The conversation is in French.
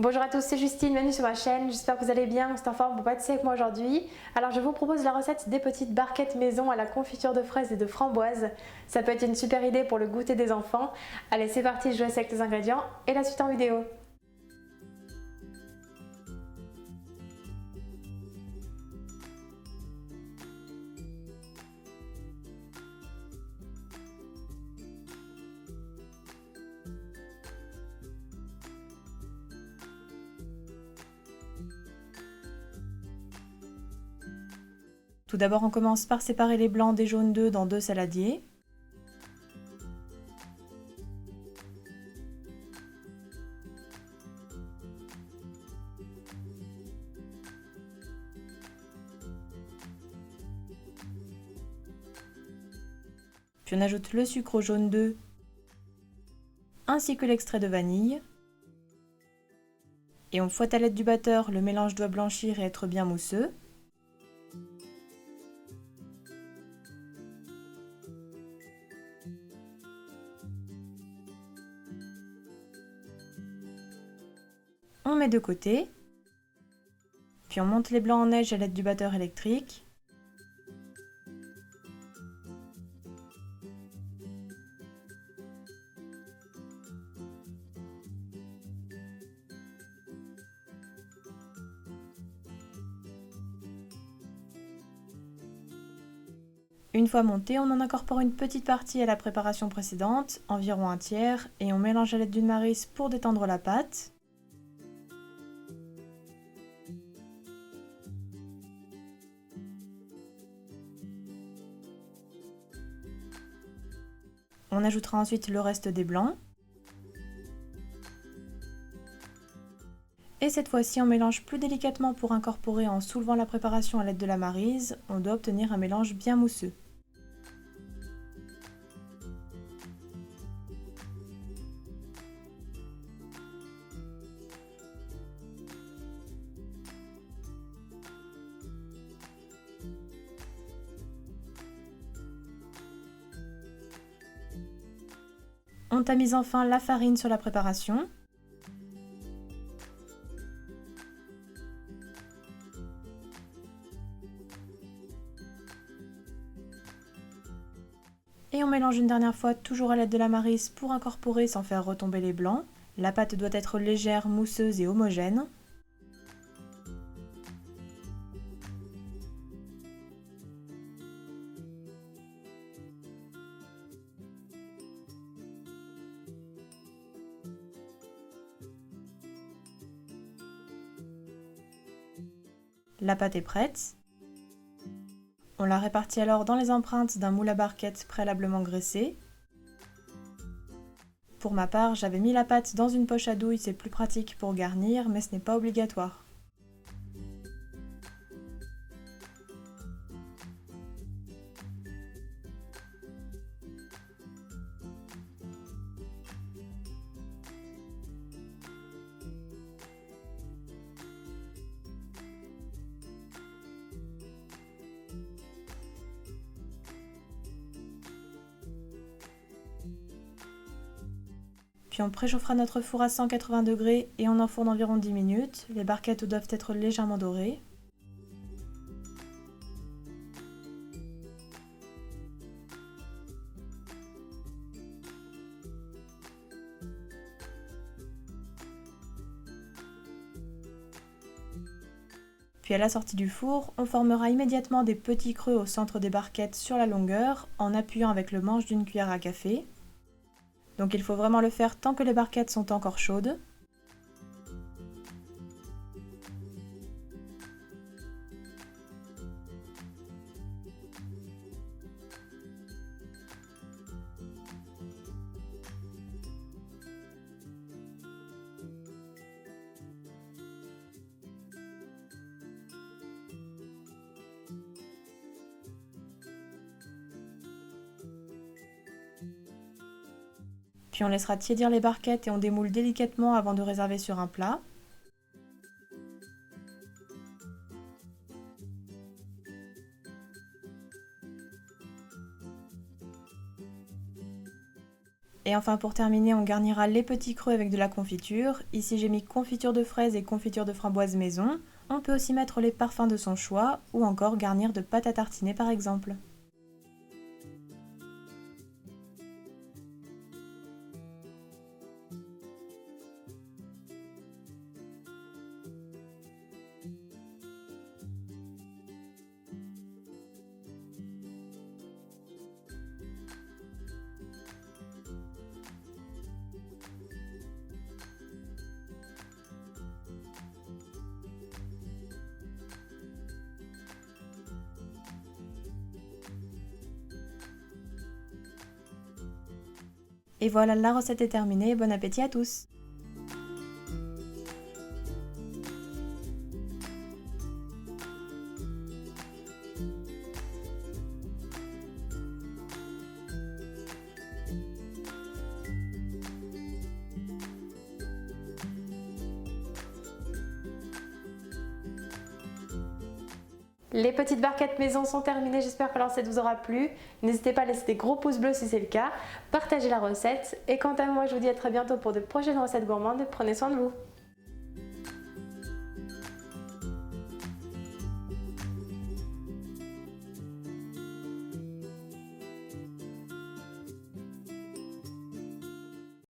Bonjour à tous, c'est Justine, bienvenue sur ma chaîne, j'espère que vous allez bien, vous êtes en forme pour pâtisser avec moi aujourd'hui. Alors je vous propose la recette des petites barquettes maison à la confiture de fraises et de framboises. Ça peut être une super idée pour le goûter des enfants. Allez c'est parti, je vous laisse avec les ingrédients et la suite en vidéo. Tout d'abord, on commence par séparer les blancs des jaunes d'œufs dans deux saladiers. Puis on ajoute le sucre au jaune d'œuf ainsi que l'extrait de vanille. Et on fouette à l'aide du batteur, le mélange doit blanchir et être bien mousseux. On met de côté, puis on monte les blancs en neige à l'aide du batteur électrique. Une fois monté, on en incorpore une petite partie à la préparation précédente, environ un tiers, et on mélange à l'aide d'une maryse pour détendre la pâte. On ajoutera ensuite le reste des blancs. Et cette fois-ci, on mélange plus délicatement pour incorporer en soulevant la préparation à l'aide de la maryse. On doit obtenir un mélange bien mousseux. On tamise enfin la farine sur la préparation. Et on mélange une dernière fois, toujours à l'aide de la maryse, pour incorporer sans faire retomber les blancs. La pâte doit être légère, mousseuse et homogène. La pâte est prête. On la répartit alors dans les empreintes d'un moule à barquettes préalablement graissé. Pour ma part, j'avais mis la pâte dans une poche à douille, c'est plus pratique pour garnir, mais ce n'est pas obligatoire. Puis on préchauffera notre four à 180 degrés et on enfourne environ 10 minutes. Les barquettes doivent être légèrement dorées. Puis à la sortie du four, on formera immédiatement des petits creux au centre des barquettes sur la longueur en appuyant avec le manche d'une cuillère à café. Donc il faut vraiment le faire tant que les barquettes sont encore chaudes. Puis on laissera tiédir les barquettes et on démoule délicatement avant de réserver sur un plat. Et enfin pour terminer, on garnira les petits creux avec de la confiture. Ici j'ai mis confiture de fraises et confiture de framboise maison. On peut aussi mettre les parfums de son choix ou encore garnir de pâte à tartiner par exemple. Et voilà, la recette est terminée, bon appétit à tous! Les petites barquettes maison sont terminées, j'espère que la recette vous aura plu. N'hésitez pas à laisser des gros pouces bleus si c'est le cas, partagez la recette et quant à moi je vous dis à très bientôt pour de prochaines recettes gourmandes, prenez soin de vous.